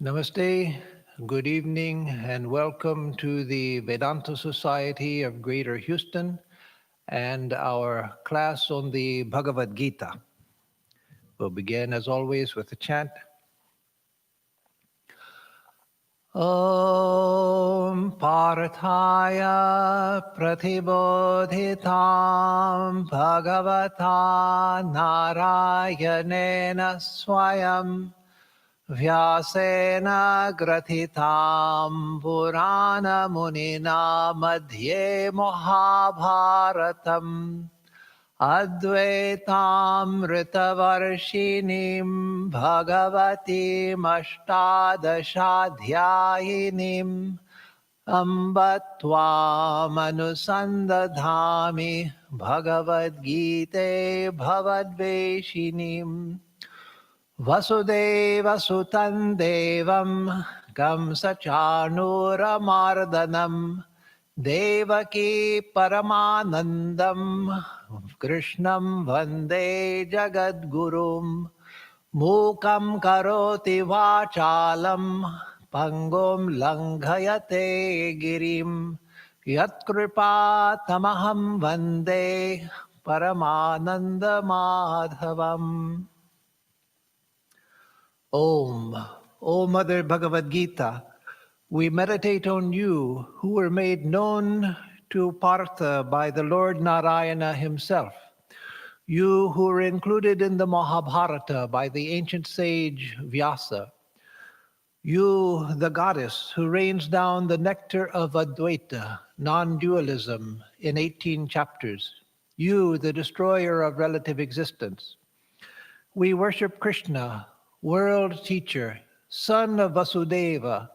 Namaste, good evening, and welcome to the Vedanta Society of Greater Houston and our class on the Bhagavad Gita. We'll begin, as always, with a chant. Om Parthaya Pratibodhitam Bhagavata Narayanena Swayam Vyasena Gratitam Purana Munina Madhye Mahabharatam Advaitam Ritavarshinim Bhagavatim Ashtadashadhyayinim Ambatvam Anusandadhami Bhagavad Gita Bhavadveshinim Vasudeva Sutan Devam Kamsachanuramardanam Devaki Paramanandam Krishnam Vande Jagadgurum Mukam Karoti Vachalam Pangum Langhayate Girim Yatkripa Tamaham Vande Paramananda Madhavam. Om, O Mother Bhagavad Gita, we meditate on you who were made known to Partha by the Lord Narayana himself. You who were included in the Mahabharata by the ancient sage Vyasa. You, the goddess who rains down the nectar of Advaita, non-dualism, in 18 chapters. You, the destroyer of relative existence. We worship Krishna, world teacher, son of Vasudeva,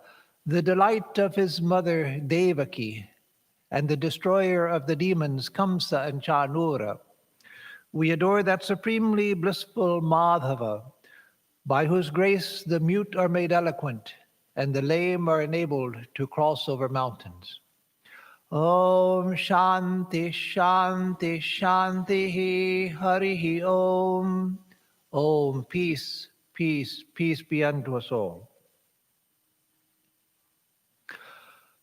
the delight of his mother Devaki, and the destroyer of the demons Kamsa and Chanura. We adore that supremely blissful Madhava, by whose grace the mute are made eloquent and the lame are enabled to cross over mountains. Om Shanti Shanti Shanti Harihi Om. Om, peace, peace, peace be unto us all.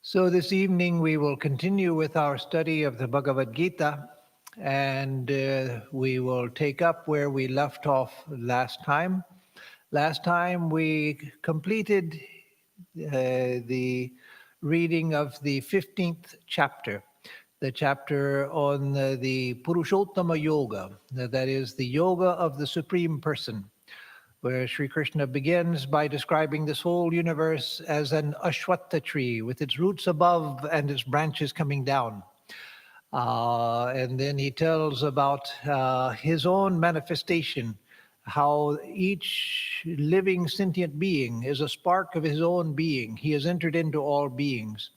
So this evening we will continue with our study of the Bhagavad Gita, and we will take up where we left off last time. Last time we completed the reading of the 15th chapter, the chapter on the Purushottama Yoga, that is the yoga of the Supreme Person, where Sri Krishna begins by describing this whole universe as an ashwatha tree with its roots above and its branches coming down. And then he tells about his own manifestation, how each living sentient being is a spark of his own being. He has entered into all beings,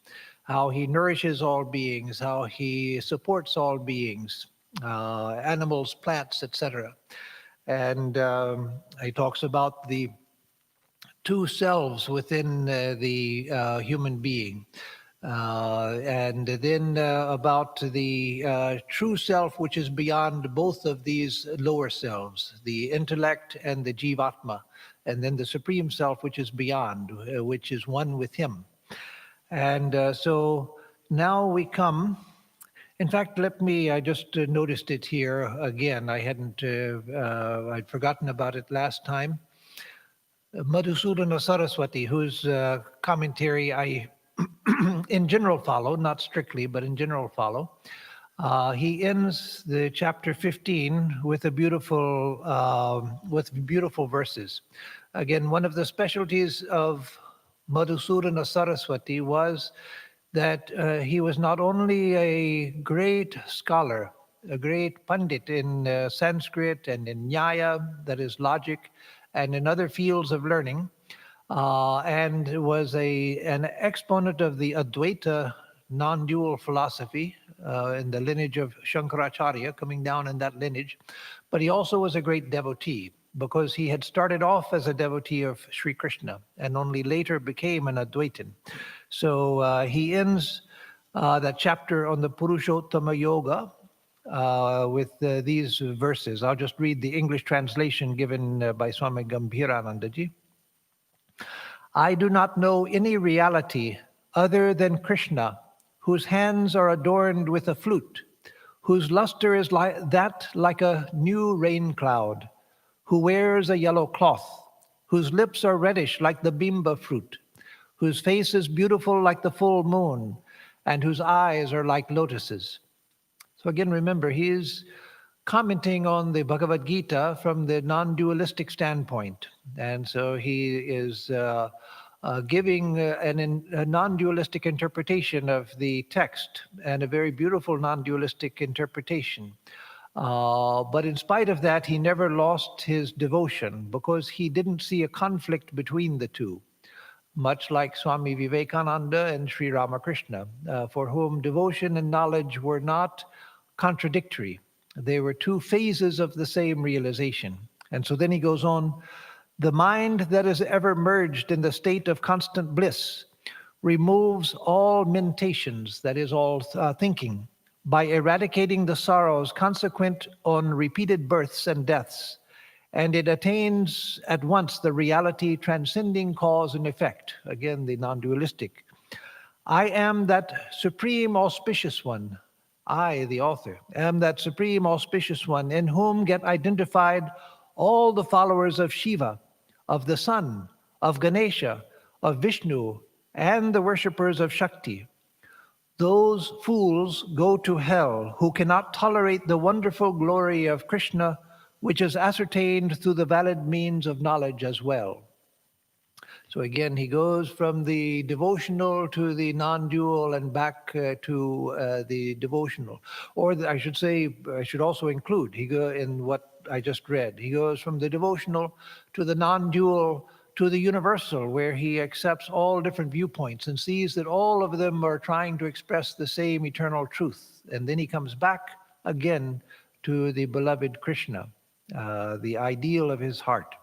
how he nourishes all beings, how he supports all beings, animals, plants, etc. And he talks about the two selves within the human being. And then about the true self, which is beyond both of these lower selves, the intellect and the jivatma, and then the supreme self, which is beyond, which is one with him. And so now we come. In fact, I just noticed it here again. I'd forgotten about it last time. Madhusudana Saraswati, whose commentary I in general follow, not strictly, but in general follow. He ends the chapter 15 with beautiful verses. Again, one of the specialties of Madhusudana Saraswati was that he was not only a great scholar, a great pandit in Sanskrit and in Nyaya, that is logic, and in other fields of learning, and was an exponent of the Advaita non-dual philosophy in the lineage of Shankaracharya, coming down in that lineage. But he also was a great devotee, because he had started off as a devotee of Sri Krishna and only later became an Advaitin. So he ends that chapter on the Purushottama Yoga with these verses. I'll just read the English translation given by Swami Gambhiranandaji. I do not know any reality other than Krishna, whose hands are adorned with a flute, whose luster is like a new rain cloud, who wears a yellow cloth, whose lips are reddish like the bimba fruit, whose face is beautiful like the full moon, and whose eyes are like lotuses. So again, remember, he is commenting on the Bhagavad Gita from the non-dualistic standpoint. And so he is giving a non-dualistic interpretation of the text, and a very beautiful non-dualistic interpretation. But in spite of that, he never lost his devotion because he didn't see a conflict between the two, much like Swami Vivekananda and Sri Ramakrishna, for whom devotion and knowledge were not contradictory. They were two phases of the same realization. And so then he goes on, the mind that is ever merged in the state of constant bliss removes all mentations, that is all thinking, by eradicating the sorrows consequent on repeated births and deaths, and it attains at once the reality transcending cause and effect, again the non-dualistic. I am that supreme auspicious one. I, the author, am that supreme auspicious one in whom get identified all the followers of Shiva, of the sun, of Ganesha, of Vishnu, and the worshippers of Shakti. Those fools go to hell who cannot tolerate the wonderful glory of Krishna, which is ascertained through the valid means of knowledge as well. So again, he goes from the devotional to the non-dual and back to the devotional. Or I should say, I should also include, in what I just read, he goes from the devotional to the non-dual to the universal, where he accepts all different viewpoints and sees that all of them are trying to express the same eternal truth. And then he comes back again to the beloved Krishna, the ideal of his heart.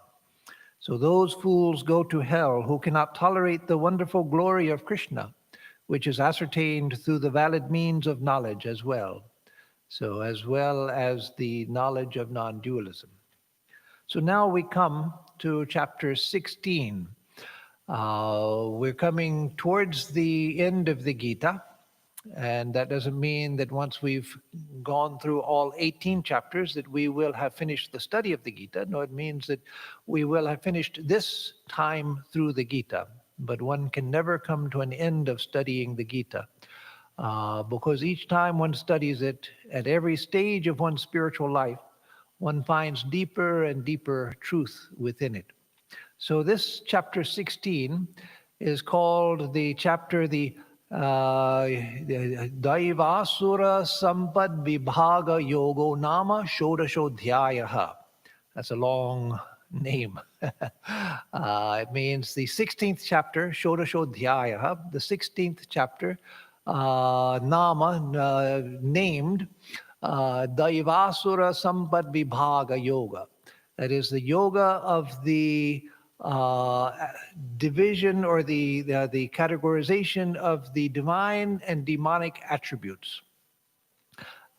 So those fools go to hell who cannot tolerate the wonderful glory of Krishna, which is ascertained through the valid means of knowledge as well. So as well as the knowledge of non-dualism. So now we come to chapter 16. We're coming towards the end of the Gita. And that doesn't mean that once we've gone through all 18 chapters that we will have finished the study of the Gita. No, it means that we will have finished this time through the Gita. But one can never come to an end of studying the Gita. Because each time one studies it, at every stage of one's spiritual life, one finds deeper and deeper truth within it. So this chapter 16 is called the chapter, the Daivasura Sampad Vibhaga Yogo Nama Shodashodhyayaha. That's a long name. It means the 16th chapter, Shodashodhyayaha, the 16th chapter, Nama, named Daivasura Sampad Vibhaga Yoga. That is the yoga of the division or the categorization of the divine and demonic attributes.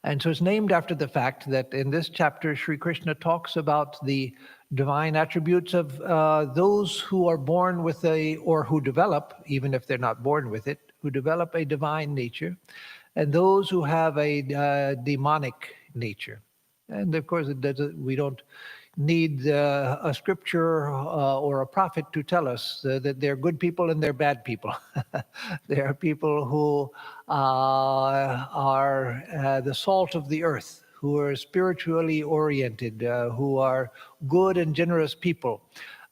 And so it's named after the fact that in this chapter, Sri Krishna talks about the divine attributes of those who are born with or who develop, even if they're not born with it, who develop a divine nature, and those who have a demonic nature. And of course, we don't need a scripture or a prophet to tell us that they're good people and they're bad people. There are people who are the salt of the earth, who are spiritually oriented, who are good and generous people.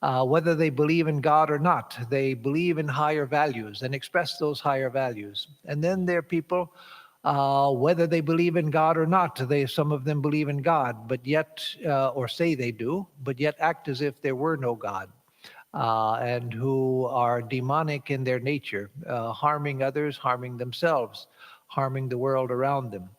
Whether they believe in God or not, they believe in higher values and express those higher values. And then there are people, whether they believe in God or not, some of them believe in God, but yet, or say they do, but yet act as if there were no God, and who are demonic in their nature, harming others, harming themselves, harming the world around them.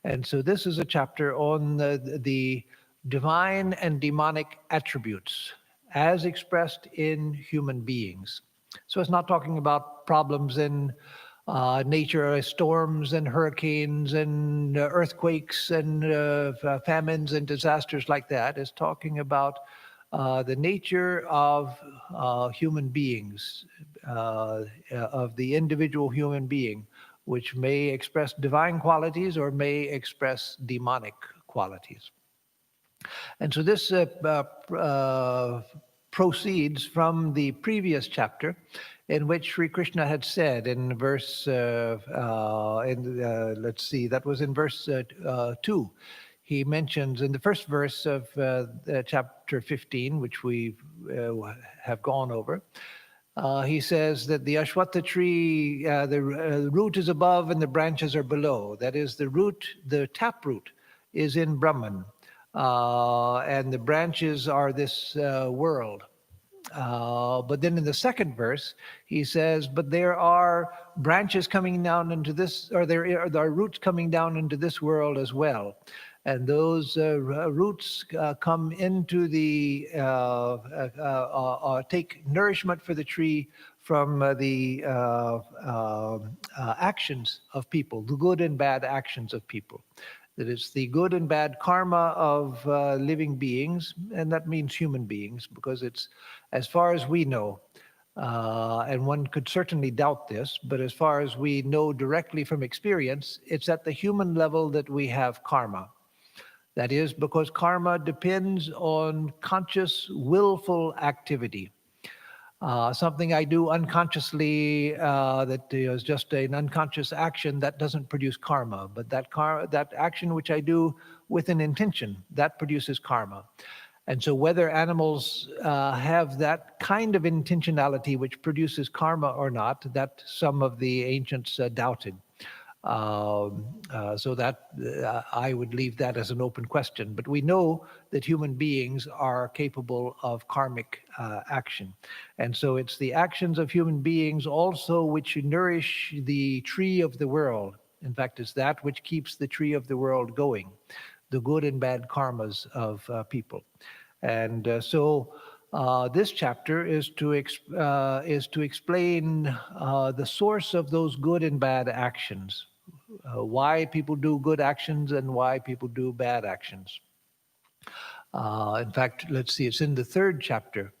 And so this is a chapter on the divine and demonic attributes as expressed in human beings. So it's not talking about problems in nature, storms and hurricanes and earthquakes and famines and disasters like that. It's talking about the nature of human beings, of the individual human being, which may express divine qualities or may express demonic qualities. And so this proceeds from the previous chapter, in which Sri Krishna had said in verse, let's see, that was in verse 2. He mentions in the first verse of chapter 15, which we have gone over, he says that the Ashwatha tree, the root is above and the branches are below. That is, the root, the taproot, is in Brahman, and the branches are this world. But then in the second verse, he says, but there are branches coming down into this, or there are roots coming down into this world as well. And those roots come into the, take nourishment for the tree from the actions of people, the good and bad actions of people. That it's the good and bad karma of living beings, and that means human beings, because it's, as far as we know, and one could certainly doubt this, but as far as we know directly from experience, it's at the human level that we have karma. That is because karma depends on conscious, willful activity. Something I do unconsciously that is just an unconscious action that doesn't produce karma, but that action which I do with an intention, that produces karma. And so whether animals have that kind of intentionality which produces karma or not, that some of the ancients doubted. So that I would leave that as an open question. But we know that human beings are capable of karmic action. And so it's the actions of human beings also which nourish the tree of the world. In fact, it's that which keeps the tree of the world going, the good and bad karmas of people. And so this chapter is to explain the source of those good and bad actions. Why people do good actions and why people do bad actions. In fact, let's see, it's in the third chapter.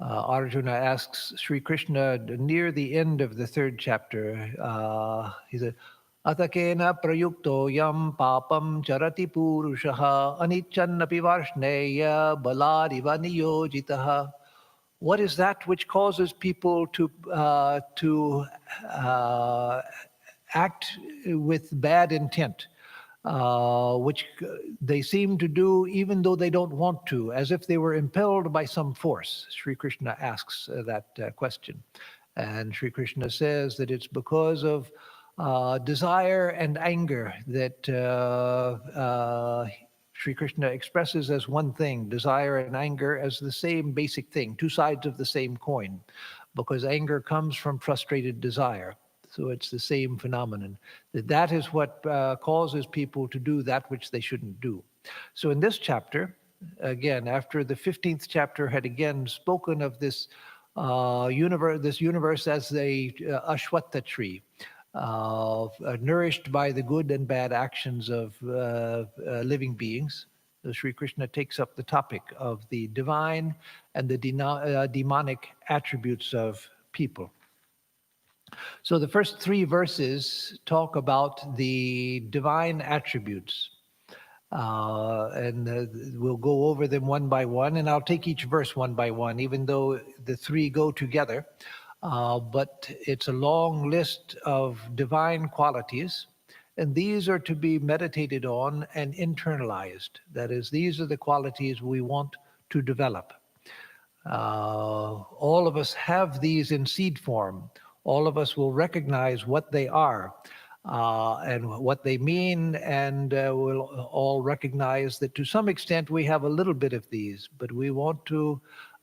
Arjuna asks Sri Krishna near the end of the third chapter, he said, Atakena prayukto yam papam charati purushaha anichannapi varshneya baladiva niyojitaha. What is that which causes people to act with bad intent, which they seem to do even though they don't want to, as if they were impelled by some force? Sri Krishna asks that question. And Sri Krishna says that it's because of desire and anger that Sri Krishna expresses as one thing, desire and anger as the same basic thing, two sides of the same coin, because anger comes from frustrated desire. So it's the same phenomenon. That is what causes people to do that which they shouldn't do. So in this chapter, again, after the 15th chapter had again spoken of this universe as a Ashwatha tree, nourished by the good and bad actions of living beings, Sri Krishna takes up the topic of the divine and the demonic attributes of people. So the first three verses talk about the divine attributes. And we'll go over them one by one, and I'll take each verse one by one, even though the three go together. But it's a long list of divine qualities, and these are to be meditated on and internalized. That is, these are the qualities we want to develop. All of us have these in seed form. All of us will recognize what they are and what they mean, and we'll all recognize that to some extent we have a little bit of these, but we want to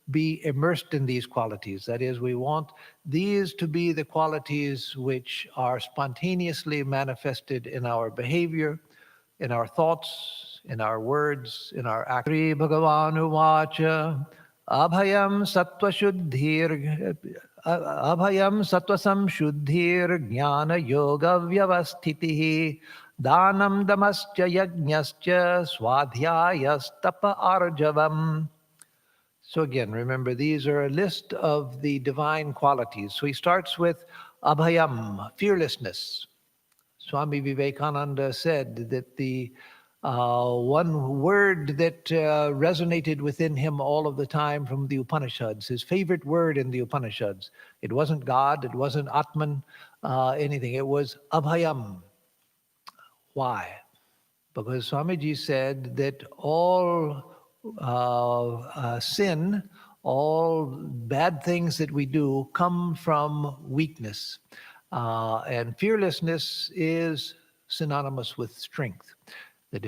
be immersed in these qualities. That is, we want these to be the qualities which are spontaneously manifested in our behavior, in our thoughts, in our words, in our actions. Sri Bhagavan Uvacha Abhayam Sattva Shuddhir Abhayam Sattva Samshuddhir Jnana Yoga Vyavasthitihi Danam Damascha Yajñascha Swadhyayastapa Arjavam. So again, remember, these are a list of the divine qualities. So he starts with abhayam, fearlessness. Swami Vivekananda said that the one word that resonated within him all of the time from the Upanishads, his favorite word in the Upanishads, it wasn't God, it wasn't Atman, anything, it was abhayam. Why? Because Swamiji said that all sin, all bad things that we do come from weakness. And fearlessness is synonymous with strength. That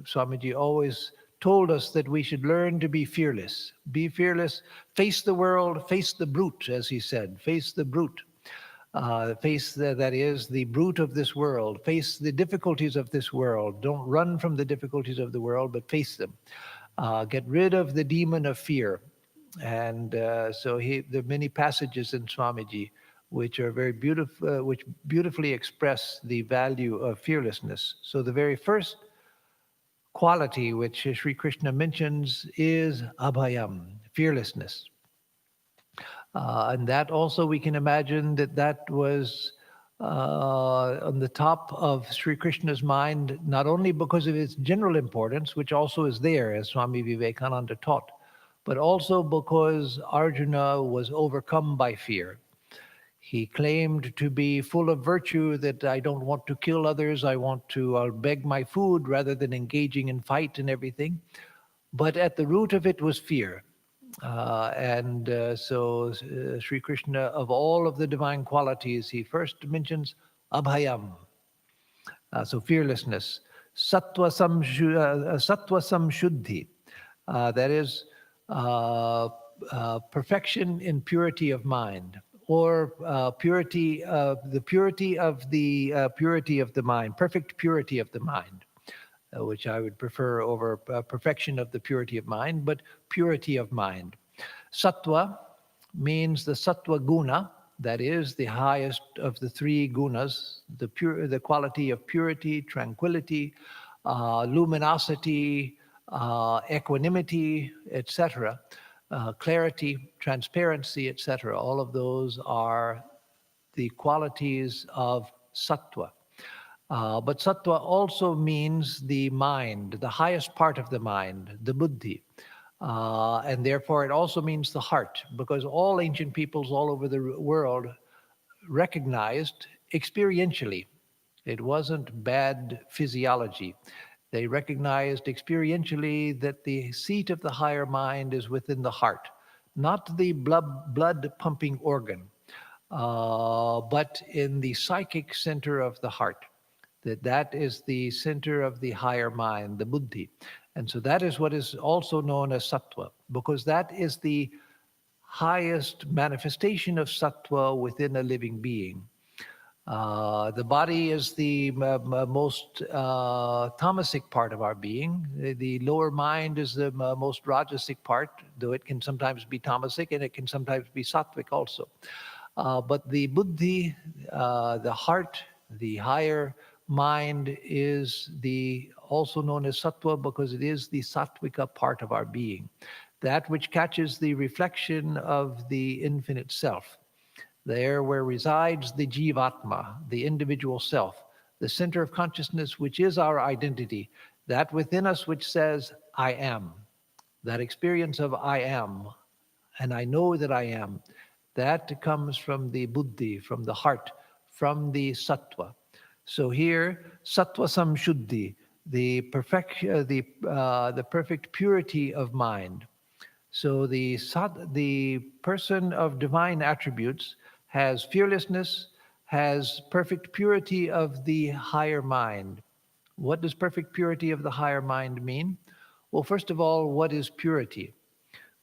Swamiji always told us that we should learn to be fearless. Be fearless, face the world, face the brute, as he said, face the brute. Face that is the brute of this world, face the difficulties of this world. Don't run from the difficulties of the world, but face them. Get rid of the demon of fear. And so there are many passages in Swamiji which are very beautiful, which beautifully express the value of fearlessness. So the very first quality which Sri Krishna mentions is abhayam, fearlessness. And that also we can imagine that was on the top of Sri Krishna's mind, not only because of its general importance, which also is there, as Swami Vivekananda taught, but also because Arjuna was overcome by fear. He claimed to be full of virtue, that I don't want to kill others, I'll beg my food rather than engaging in fight and everything. But at the root of it was fear. So Sri Krishna, of all of the divine qualities, he first mentions abhayam, so fearlessness, sattva samshuddhi, that is perfection in purity of mind, or the purity of the purity of the mind, perfect purity of the mind. Which I would prefer over perfection of the purity of mind, but purity of mind. Sattva means the sattva guna, that is the highest of the three gunas, the quality of purity, tranquility, luminosity, equanimity, etc., clarity, transparency, etc. All of those are the qualities of sattva. But sattva also means the mind, the highest part of the mind, the buddhi. And therefore it also means the heart, because all ancient peoples all over the world recognized experientially. It wasn't bad physiology. They recognized experientially that the seat of the higher mind is within the heart, not the blood pumping organ, but in the psychic center of the heart. That is the center of the higher mind, the buddhi. And so that is what is also known as sattva, because that is the highest manifestation of sattva within a living being. The body is the most tamasic part of our being. The lower mind is the most rajasic part, though it can sometimes be tamasic and it can sometimes be sattvic also. But the buddhi, the heart, the higher mind is also known as sattva, because it is the sattvika part of our being, that which catches the reflection of the infinite self, there where resides the jivatma, the individual self, the center of consciousness, which is our identity, that within us which says, I am, that experience of I am, and I know that I am, that comes from the buddhi, from the heart, from the sattva. So here, sattva samshuddhi, the perfect purity of mind. So the person of divine attributes has fearlessness, has perfect purity of the higher mind. What does perfect purity of the higher mind mean? Well, first of all, what is purity?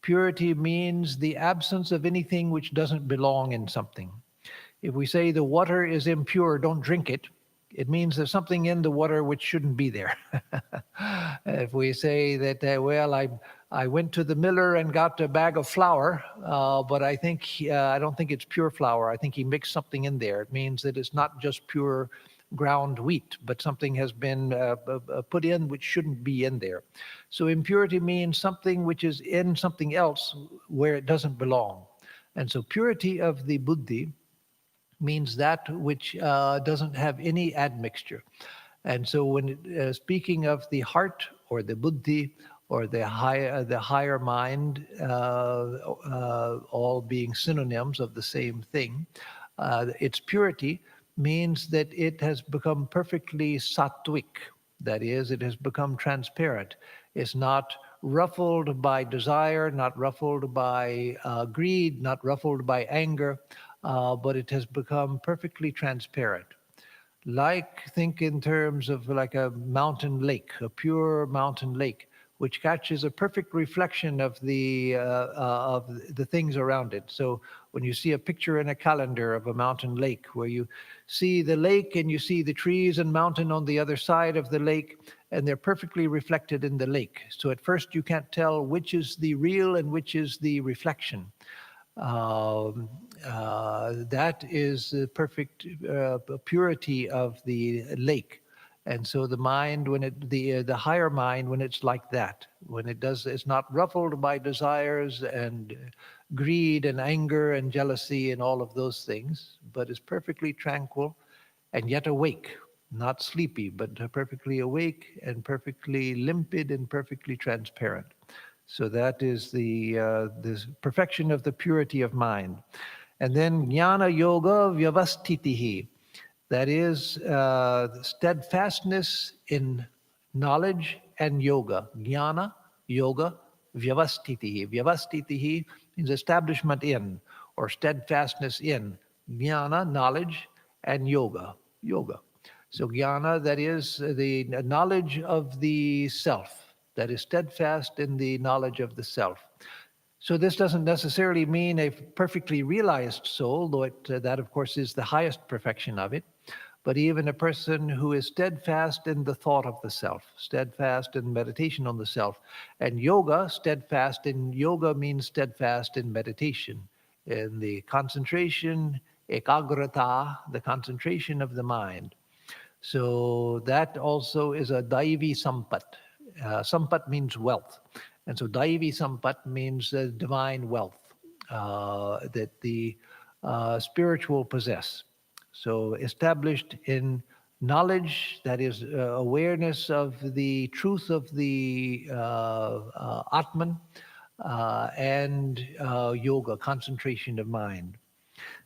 Purity means the absence of anything which doesn't belong in something. If we say the water is impure, don't drink it, it means there's something in the water which shouldn't be there. If we say that, I went to the miller and got a bag of flour, but I don't think it's pure flour. I think he mixed something in there. It means that it's not just pure ground wheat, but something has been put in which shouldn't be in there. So impurity means something which is in something else where it doesn't belong. And so purity of the buddhi means that which doesn't have any admixture. And so when speaking of the heart or the buddhi or the higher mind, all being synonyms of the same thing, its purity means that it has become perfectly sattvic. That is, it has become transparent. It's not ruffled by desire, not ruffled by greed, not ruffled by anger, but it has become perfectly transparent. Think in terms of like a mountain lake, a pure mountain lake, which catches a perfect reflection of the things around it. So when you see a picture in a calendar of a mountain lake, where you see the lake and you see the trees and mountain on the other side of the lake, and they're perfectly reflected in the lake. So at first you can't tell which is the real and which is the reflection. That is the perfect purity of the lake. And so the mind, when the higher mind, when it's like that, when it's not ruffled by desires and greed and anger and jealousy and all of those things, but is perfectly tranquil and yet awake, not sleepy, but perfectly awake and perfectly limpid and perfectly transparent. So that is the perfection of the purity of mind. And then jnana yoga vyavastitihi. That is steadfastness in knowledge and yoga. Jnana, yoga, vyavastitihi. Vyavastitihi means establishment in or steadfastness in. Jnana, knowledge, and yoga, yoga. So jnana, that is the knowledge of the self, that is steadfast in the knowledge of the self. So this doesn't necessarily mean a perfectly realized soul, though that of course is the highest perfection of it, but even a person who is steadfast in the thought of the self, steadfast in meditation on the self. And yoga, steadfast in yoga means steadfast in meditation, in the concentration, ekagrata, the concentration of the mind. So that also is a daivi sampat. Sampat means wealth. And so daivi sampat means divine wealth that the spiritual possess. So established in knowledge, that is awareness of the truth of the Atman, and yoga, concentration of mind.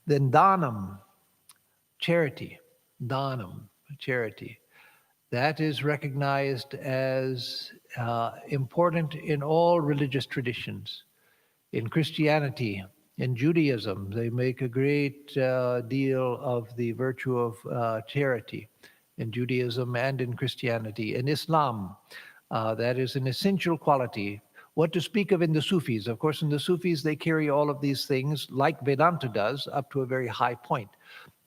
Then dhanam, charity, dhanam, charity. That is recognized as important in all religious traditions. In Christianity, in Judaism, they make a great deal of the virtue of charity in Judaism and in Christianity. In Islam, that is an essential quality. What to speak of in the Sufis? Of course, in the Sufis, they carry all of these things, like Vedanta does, up to a very high point.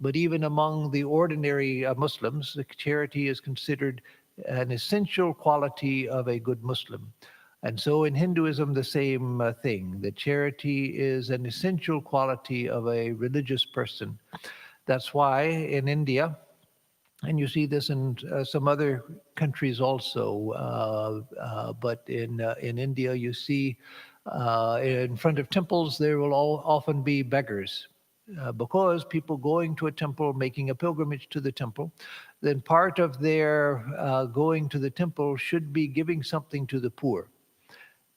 But even among the ordinary Muslims, charity is considered an essential quality of a good Muslim. And so in Hinduism, the same thing, that charity is an essential quality of a religious person. That's why in India, and you see this in some other countries also, but in India, you see in front of temples, there will often be beggars. Because people going to a temple, making a pilgrimage to the temple, then part of their going to the temple should be giving something to the poor.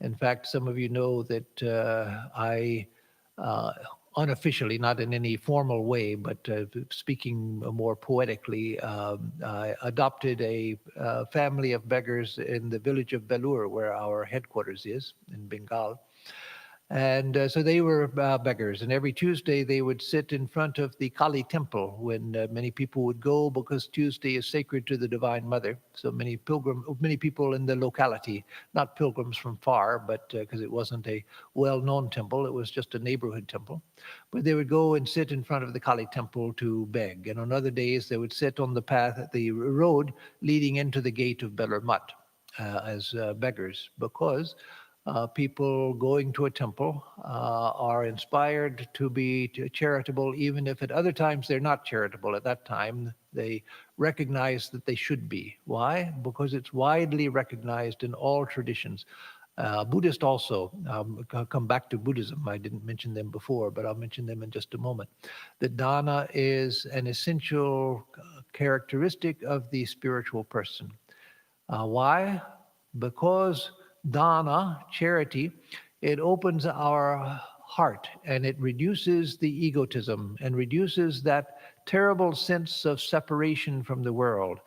In fact, some of you know that I unofficially, not in any formal way, but speaking more poetically, I adopted a family of beggars in the village of Belur, where our headquarters is in Bengal. And so they were beggars. And every Tuesday they would sit in front of the Kali temple when many people would go, because Tuesday is sacred to the Divine Mother. So many people in the locality, not pilgrims from far, but because it wasn't a well-known temple, it was just a neighborhood temple. But they would go and sit in front of the Kali temple to beg. And on other days they would sit on the path, the road leading into the gate of Belar Mutt as beggars, because people going to a temple are inspired to be charitable, even if at other times they're not charitable. At that time, They recognize that they should be. Why? Because it's widely recognized in all traditions. Buddhist also, I'll come back to Buddhism. I didn't mention them before, but I'll mention them in just a moment. That dana is an essential characteristic of the spiritual person. Why? Because dana, charity, it opens our heart and it reduces the egotism and reduces that terrible sense of separation from the world,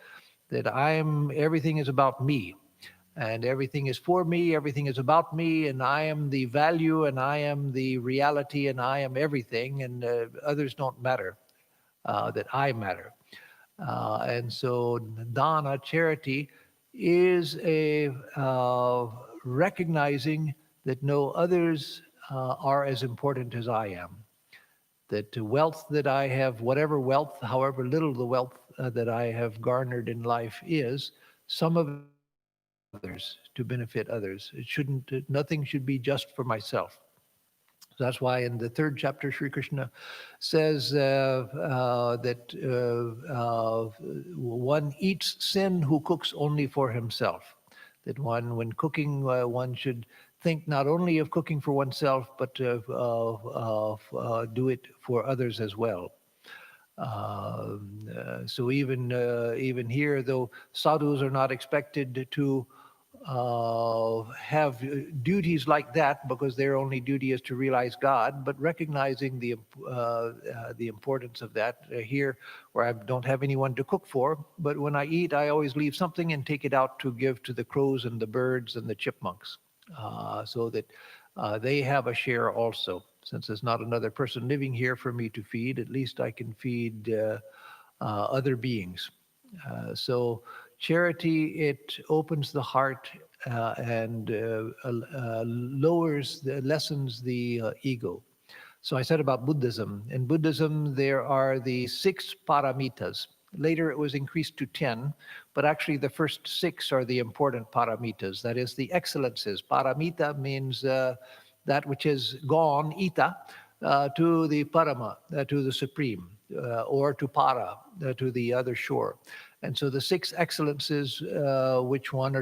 that everything is about me and everything is for me, everything is about me, and I am the value and I am the reality and I am everything, and others don't matter, that I matter. And so dana, charity, is a recognizing that no others are as important as I am. That the wealth that I have, whatever wealth, however little the wealth that I have garnered in life is, some of it for others, to benefit others. Nothing should be just for myself. That's why in the third chapter, Sri Krishna says that one eats sin who cooks only for himself. That when cooking, one should think not only of cooking for oneself, but do it for others as well. So even here, though sadhus are not expected to have duties like that because their only duty is to realize God, but recognizing the importance of that here, where I don't have anyone to cook for, but when I eat, I always leave something and take it out to give to the crows and the birds and the chipmunks, so that they have a share also. Since there's not another person living here for me to feed, at least I can feed other beings. So charity, it opens the heart and lessens the ego. So I said about Buddhism. In Buddhism, there are the 6 paramitas. Later it was increased to 10, but actually the first 6 are the important paramitas. That is the excellences. Paramita means that which is gone, ita, to the parama, to the supreme, or to para, to the other shore. And so the 6 excellences, which one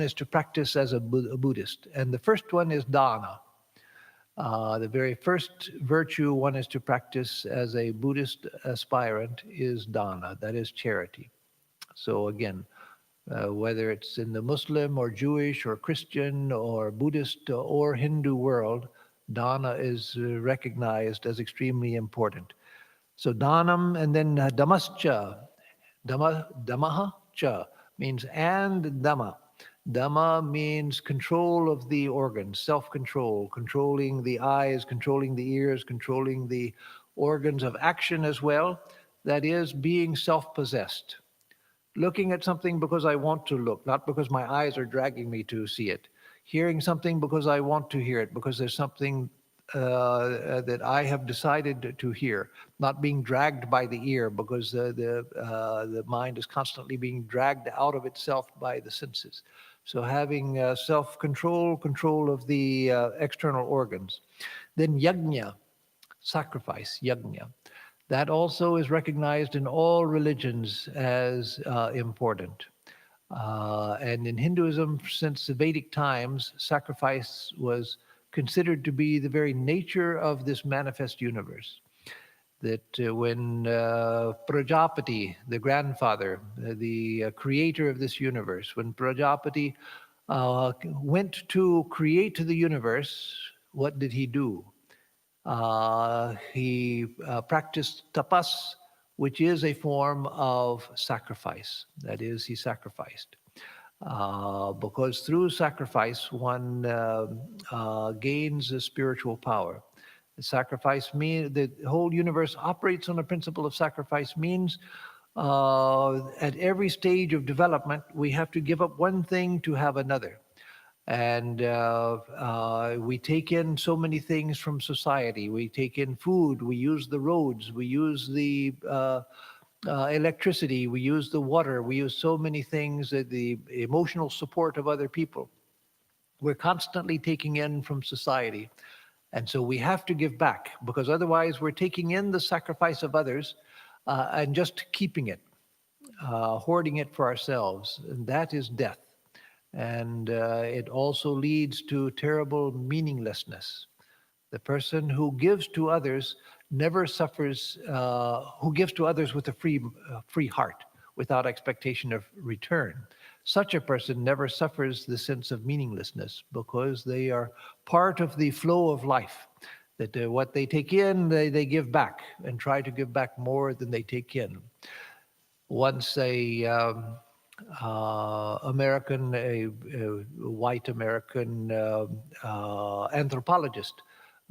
is to practice as a Buddhist. And the first one is dana. The very first virtue one is to practice as a Buddhist aspirant is dana, that is charity. So again, whether it's in the Muslim or Jewish or Christian or Buddhist or Hindu world, dana is recognized as extremely important. So danam, and then damascha. Damaha cha means and dhamma. Dhamma means control of the organs, self-control, controlling the eyes, controlling the ears, controlling the organs of action as well. That is being self-possessed. Looking at something because I want to look, not because my eyes are dragging me to see it. Hearing something because I want to hear it, because there's something that I have decided to hear, not being dragged by the ear because the mind is constantly being dragged out of itself by the senses. So having self-control, control of the external organs. Then yajna, sacrifice, yajna. That also is recognized in all religions as important. And in Hinduism, since the Vedic times, sacrifice was considered to be the very nature of this manifest universe. That when Prajapati, the grandfather, the creator of this universe, when Prajapati went to create the universe, what did he do? He practiced tapas, which is a form of sacrifice. That is, he sacrificed. Because through sacrifice, one gains a spiritual power. Sacrifice means the whole universe operates on a principle of sacrifice, means at every stage of development, we have to give up one thing to have another. And we take in so many things from society. We take in food, we use the roads, we use the electricity, we use the water, we use so many things, the emotional support of other people. We're constantly taking in from society. And so we have to give back, because otherwise we're taking in the sacrifice of others and just keeping it. hoarding it for ourselves, and that is death. And it also leads to terrible meaninglessness. The person who gives to others never suffers, who gives to others with a free heart, without expectation of return. Such a person never suffers the sense of meaninglessness because they are part of the flow of life. That what they take in, they give back and try to give back more than they take in. Once a white American anthropologist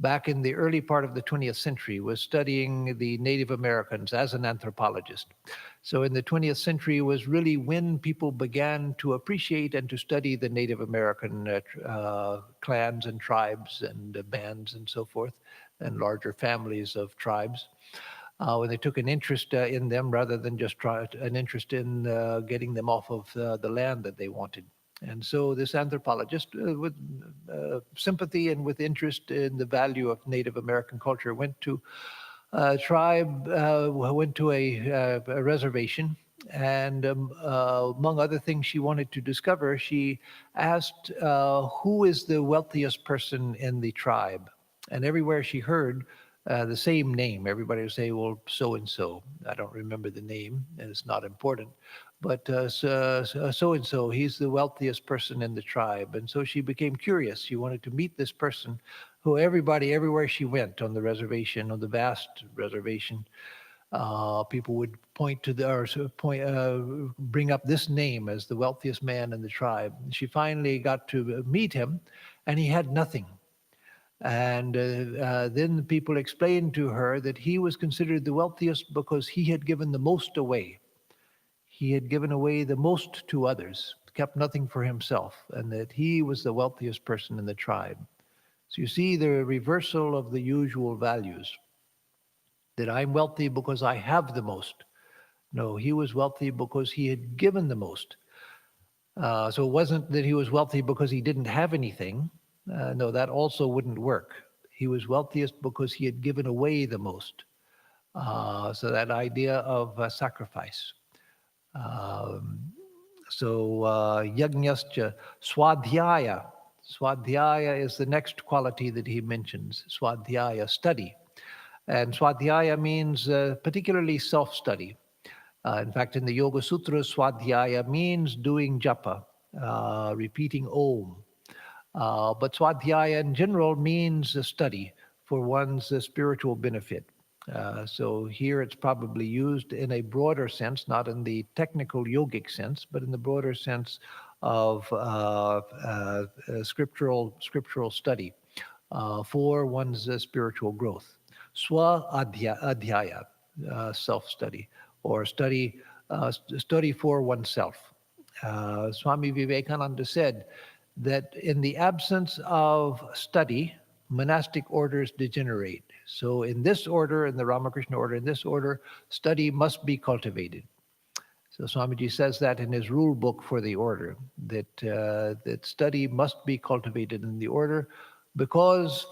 back in the early part of the 20th century was studying the Native Americans as an anthropologist. So in the 20th century was really when people began to appreciate and to study the Native American clans and tribes and bands and so forth, and larger families of tribes. When they took an interest in them rather than just an interest in getting them off of the land that they wanted. And so this anthropologist, with sympathy and with interest in the value of Native American culture, went to a tribe, went to a reservation, and among other things she wanted to discover, she asked who is the wealthiest person in the tribe. And everywhere she heard the same name, everybody would say, well, so-and-so. I don't remember the name, and it's not important. But so-and-so, he's the wealthiest person in the tribe. And so she became curious. She wanted to meet this person who everybody, everywhere she went on the reservation, on the vast reservation, people would point to bring up this name as the wealthiest man in the tribe. She finally got to meet him, and he had nothing. And then people explained to her that he was considered the wealthiest because he had given the most away. He had given away the most to others, kept nothing for himself, and that he was the wealthiest person in the tribe. So you see the reversal of the usual values, that I'm wealthy because I have the most. No, he was wealthy because he had given the most. So it wasn't that he was wealthy because he didn't have anything. No, that also wouldn't work. He was wealthiest because he had given away the most. So that idea of sacrifice. Yajñascha swadhyaya. Swadhyaya is the next quality that he mentions. Swadhyaya, study. And swadhyaya means particularly self-study. In fact, in the Yoga Sutras, swadhyaya means doing japa, repeating Om. But swadhyaya in general means a study for one's spiritual benefit. So here it's probably used in a broader sense, not in the technical yogic sense, but in the broader sense of scriptural study for one's spiritual growth. Swa-adhyaya, self-study, or study for oneself. Swami Vivekananda said that in the absence of study, monastic orders degenerate. So in this order, in the Ramakrishna order, in this order, study must be cultivated. So Swamiji says that in his rule book for the order, that study must be cultivated in the order, because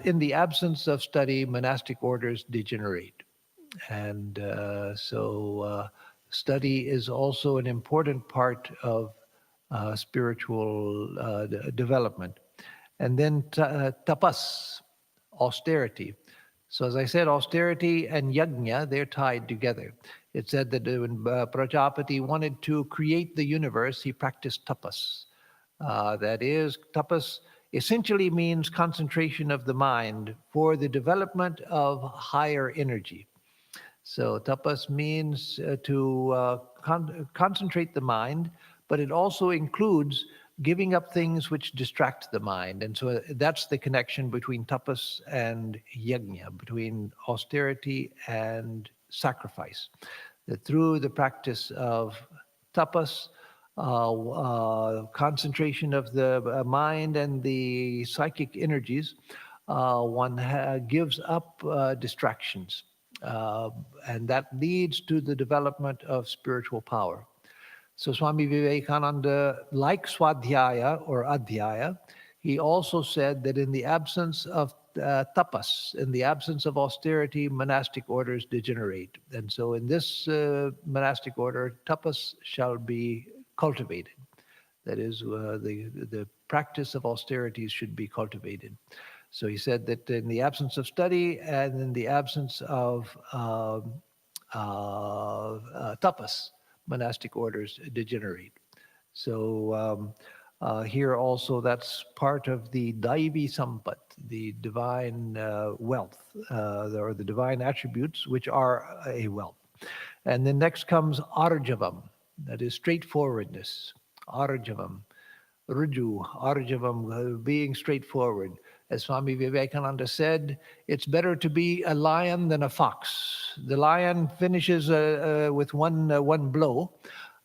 in the absence of study, monastic orders degenerate. And study is also an important part of spiritual development. And then tapas, austerity. So as I said, austerity and yajna, they're tied together. It said that when Prajapati wanted to create the universe, he practiced tapas. That is, tapas essentially means concentration of the mind for the development of higher energy. So tapas means to concentrate the mind, but it also includes giving up things which distract the mind. And so that's the connection between tapas and yajna, between austerity and sacrifice. That through the practice of tapas, concentration of the mind and the psychic energies, one gives up distractions. And that leads to the development of spiritual power. So Swami Vivekananda, like swadhyaya or adhyaya, he also said that in the absence of tapas. In the absence of austerity, monastic orders degenerate. And so in this monastic order, tapas shall be cultivated. That is, the practice of austerities should be cultivated. So he said that in the absence of study and in the absence of tapas, monastic orders degenerate. So here also, that's part of the daivi sampat, the divine wealth, or the divine attributes, which are a wealth. And then next comes arjavam, that is straightforwardness. Arjavam, ruju, arjavam, being straightforward. As Swami Vivekananda said, it's better to be a lion than a fox. The lion finishes with one blow,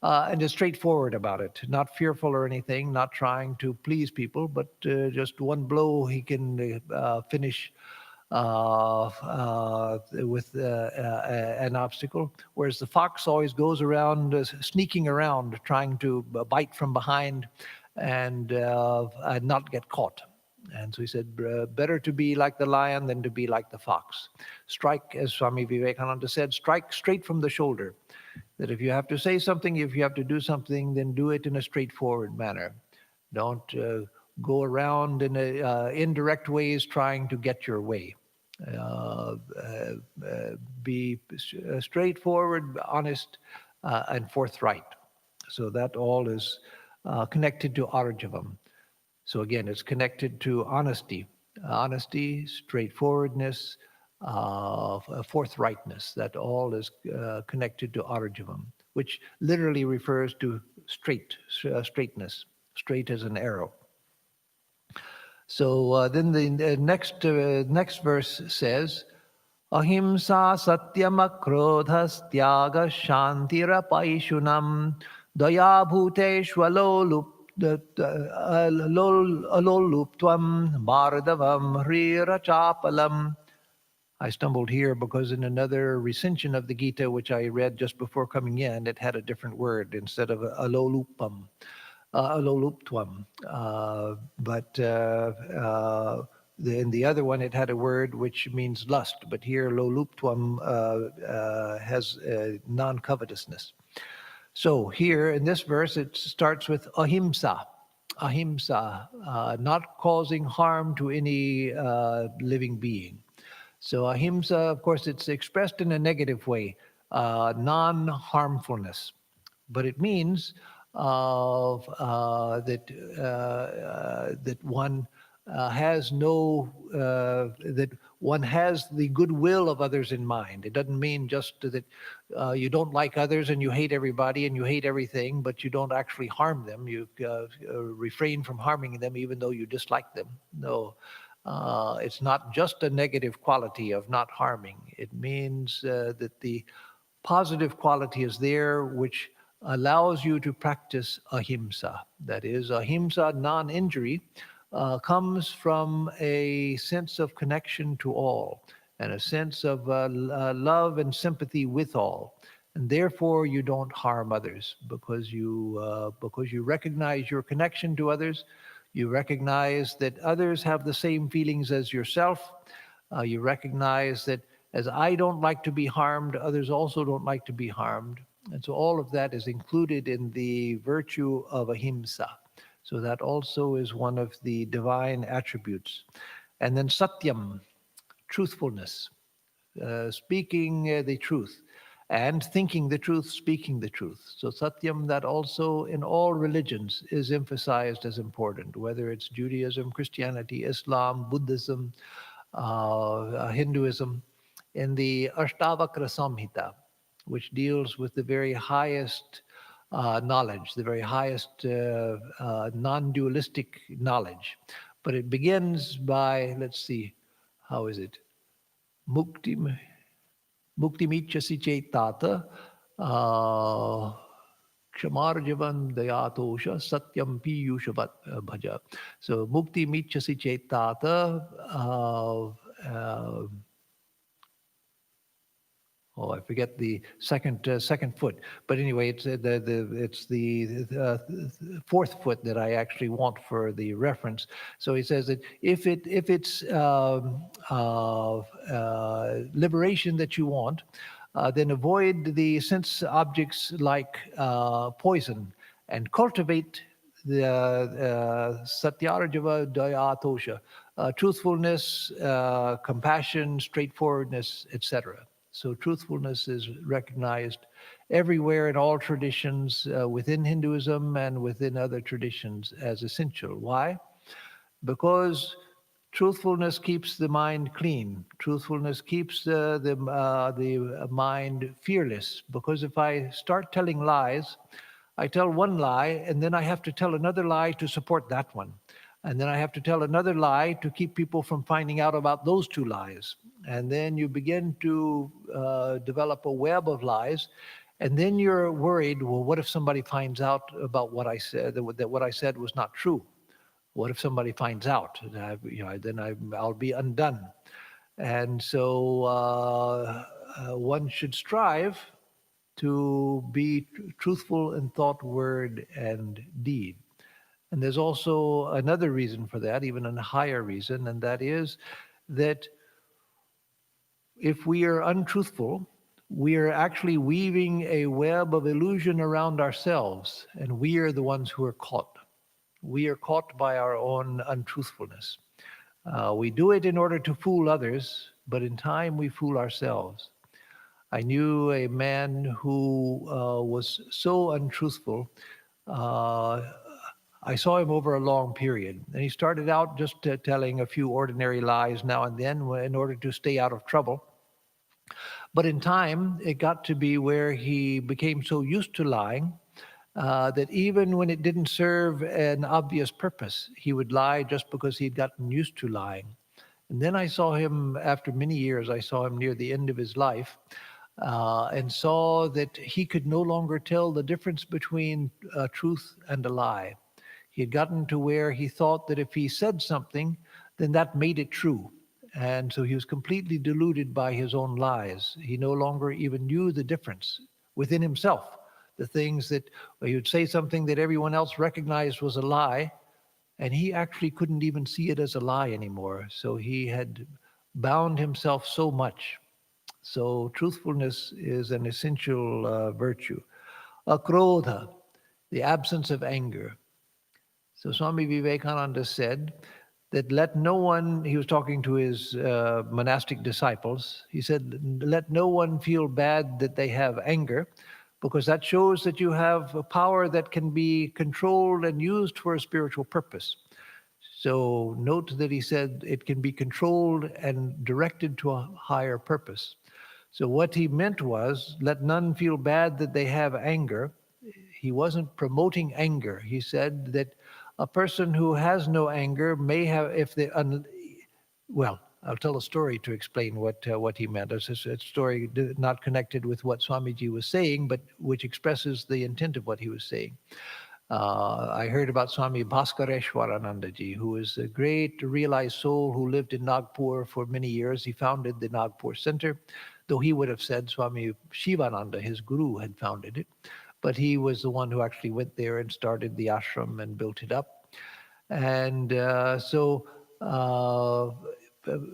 and is straightforward about it, not fearful or anything, not trying to please people, but just one blow he can finish with an obstacle, whereas the fox always goes around, sneaking around, trying to bite from behind and not get caught. And so he said, better to be like the lion than to be like the fox. Strike, as Swami Vivekananda said, strike straight from the shoulder. That if you have to say something, if you have to do something, then do it in a straightforward manner. Don't go around in indirect ways trying to get your way. Be straightforward, honest, and forthright. So that all is connected to arjavam. So again, it's connected to honesty, straightforwardness, forthrightness. That all is connected to arjavam, which literally refers to straightness, straight as an arrow. So then the next verse says, Ahimsa satyam akrodhas tyaga shantirapaishunam daya bhuteshwalo aloluptvam bhardavam rirachapalam. I stumbled here because in another recension of the Gita, which I read just before coming in, it had a different word instead of alolupam. Aloluptvam. But in the other one, it had a word which means lust. But here, loluptvam has non-covetousness. So here in this verse, it starts with ahimsa. Ahimsa, not causing harm to any living being. So ahimsa, of course, it's expressed in a negative way, non-harmfulness. But it means that one has that one has the goodwill of others in mind. It doesn't mean just that you don't like others and you hate everybody and you hate everything, but you don't actually harm them. You refrain from harming them even though you dislike them. No. It's not just a negative quality of not harming. It means that the positive quality is there, which allows you to practice ahimsa. That is, ahimsa, non-injury, comes from a sense of connection to all and a sense of love and sympathy with all. And therefore, you don't harm others because you recognize your connection to others. You recognize that others have the same feelings as yourself. You recognize that as I don't like to be harmed, others also don't like to be harmed. And so all of that is included in the virtue of ahimsa. So that also is one of the divine attributes. And then satyam, truthfulness, speaking the truth, and thinking the truth, speaking the truth. So satyam, that also in all religions is emphasized as important, whether it's Judaism, Christianity, Islam, Buddhism, Hinduism. In the Ashtavakra Samhita, which deals with the very highest knowledge, the very highest non-dualistic knowledge. But it begins by, let's see, how is it? Mukti michasi chetata kshamarjavan dayatosha satyam piyushavat bhaja. So mukti michasi chetata, I forget the second foot. But anyway, it's the fourth foot that I actually want for the reference. So he says that if it's liberation that you want, then avoid the sense objects like poison and cultivate the satyarjava daya tosha, truthfulness, compassion, straightforwardness, etc. So truthfulness is recognized everywhere in all traditions, within Hinduism and within other traditions, as essential. Why? Because truthfulness keeps the mind clean. Truthfulness keeps the mind fearless. Because if I start telling lies, I tell one lie, and then I have to tell another lie to support that one. And then I have to tell another lie to keep people from finding out about those two lies. And then you begin to develop a web of lies. And then you're worried, well, what if somebody finds out about what I said, that what I said was not true? What if somebody finds out? I'll be undone. And so one should strive to be truthful in thought, word, and deed. And there's also another reason for that, even a higher reason, and that is that if we are untruthful, we are actually weaving a web of illusion around ourselves, and we are the ones who are caught. We are caught by our own untruthfulness. We do it in order to fool others, but in time we fool ourselves. I knew a man who was so untruthful. I saw him over a long period. And he started out just telling a few ordinary lies now and then in order to stay out of trouble. But in time, it got to be where he became so used to lying that even when it didn't serve an obvious purpose, he would lie just because he'd gotten used to lying. And then I saw him, after many years, I saw him near the end of his life, and saw that he could no longer tell the difference between truth and a lie. He had gotten to where he thought that if he said something, then that made it true. And so he was completely deluded by his own lies. He no longer even knew the difference within himself. The things that he would say something that everyone else recognized was a lie, and he actually couldn't even see it as a lie anymore. So he had bound himself so much. So truthfulness is an essential virtue. Akrodha, the absence of anger. So Swami Vivekananda said that let no one, he was talking to his monastic disciples, he said, let no one feel bad that they have anger, because that shows that you have a power that can be controlled and used for a spiritual purpose. So note that he said it can be controlled and directed to a higher purpose. So what he meant was, let none feel bad that they have anger. He wasn't promoting anger. He said that a person who has no anger may have, well, I'll tell a story to explain what he meant. It's a story not connected with what Swamiji was saying, but which expresses the intent of what he was saying. I heard about Swami Bhaskareshwaranandaji, who is a great realized soul who lived in Nagpur for many years. He founded the Nagpur Center, though he would have said Swami Shivananda, his guru, had founded it. But he was the one who actually went there and started the ashram and built it up. And so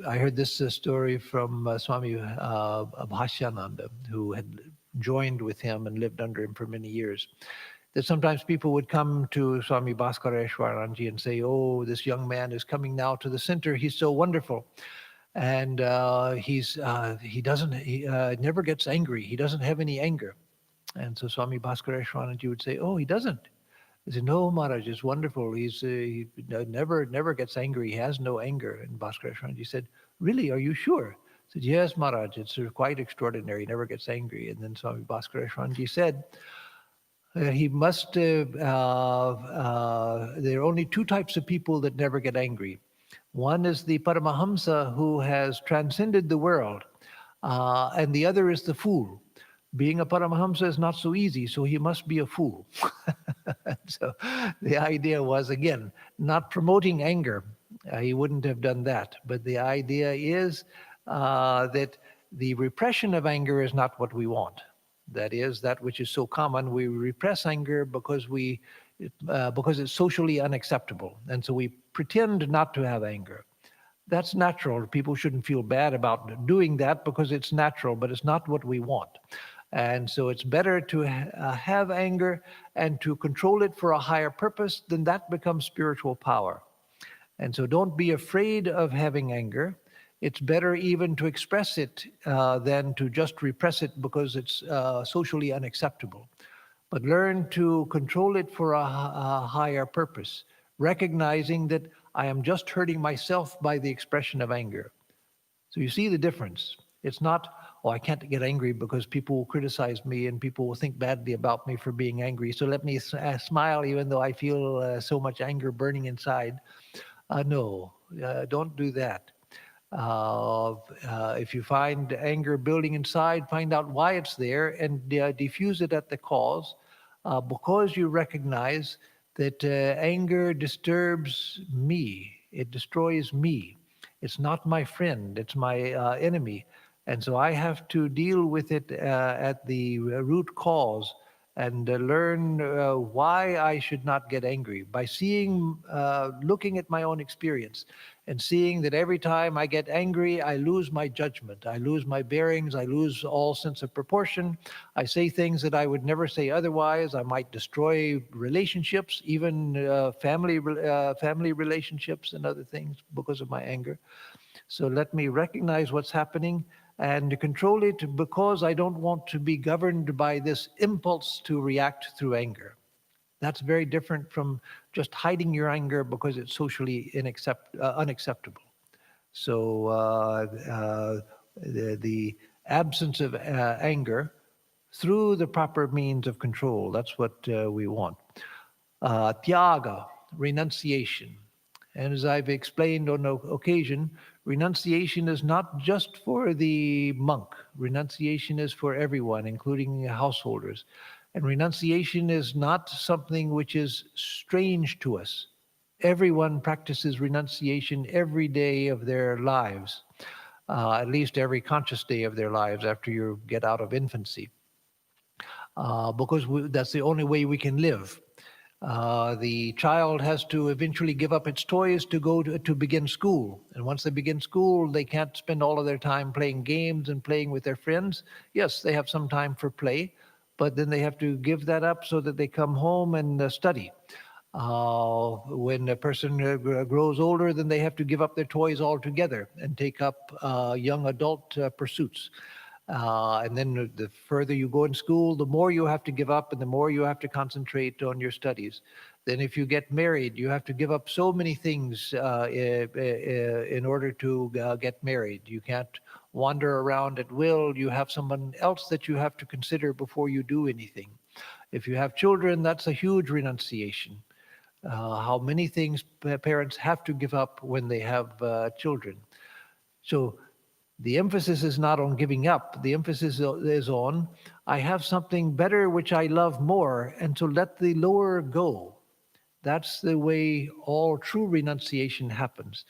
I heard this story from Swami Bhashyananda, who had joined with him and lived under him for many years. That sometimes people would come to Swami Bhaskareshwaranji and say, oh, this young man is coming now to the center. He's so wonderful. And he never gets angry. He doesn't have any anger. And so Swami Bhaskareshwaranji would say, oh, he doesn't. He said, no, Maharaj, it's wonderful. He never gets angry. He has no anger. And Bhaskareshwaranji said, really, are you sure? He said, yes, Maharaj, it's quite extraordinary. He never gets angry. And then Swami Bhaskareshwaranji said, he must, there are only two types of people that never get angry. One is the Paramahamsa who has transcended the world, and the other is the fool. Being a Paramahamsa is not so easy, so he must be a fool. So the idea was, again, not promoting anger. He wouldn't have done that. But the idea is that The repression of anger is not what we want. That is that which is so common. We repress anger because it's socially unacceptable, and so we pretend not to have anger. That's natural. People shouldn't feel bad about doing that because it's natural, but it's not what we want. And so it's better to have anger and to control it for a higher purpose. Then that becomes spiritual power. And so don't be afraid of having anger. It's better even to express it than to just repress it because it's socially unacceptable. But learn to control it for a higher purpose, recognizing that I am just hurting myself by the expression of anger. So you see the difference. It's not, oh, I can't get angry because people will criticize me and people will think badly about me for being angry. So let me smile even though I feel so much anger burning inside. No, don't do that. If you find anger building inside, find out why it's there and diffuse it at the cause, because you recognize that anger disturbs me. It destroys me. It's not my friend. It's my enemy. And so I have to deal with it at the root cause and learn why I should not get angry by looking at my own experience and seeing that every time I get angry, I lose my judgment, I lose my bearings, I lose all sense of proportion. I say things that I would never say otherwise. I might destroy relationships, even family relationships and other things because of my anger. So let me recognize what's happening and control it because I don't want to be governed by this impulse to react through anger. That's very different from just hiding your anger because it's socially unacceptable. So the absence of anger through the proper means of control, that's what we want. Tyaga, renunciation. And as I've explained on occasion, renunciation is not just for the monk. Renunciation is for everyone, including householders. And renunciation is not something which is strange to us. Everyone practices renunciation every day of their lives, at least every conscious day of their lives after you get out of infancy, because that's the only way we can live. The child has to eventually give up its toys to go to begin school. And once they begin school, they can't spend all of their time playing games and playing with their friends. Yes, they have some time for play, but then they have to give that up so that they come home and study. When a person grows older, then they have to give up their toys altogether and take up young adult pursuits. And then the further you go in school, the more you have to give up and the more you have to concentrate on your studies. Then if you get married, you have to give up so many things in order to get married. You can't wander around at will. You have someone else that you have to consider before you do anything. If you have children, that's a huge renunciation. How many things parents have to give up when they have children. So the emphasis is not on giving up. The emphasis is on, I have something better which I love more, and to let the lower go. That's the way all true renunciation happens.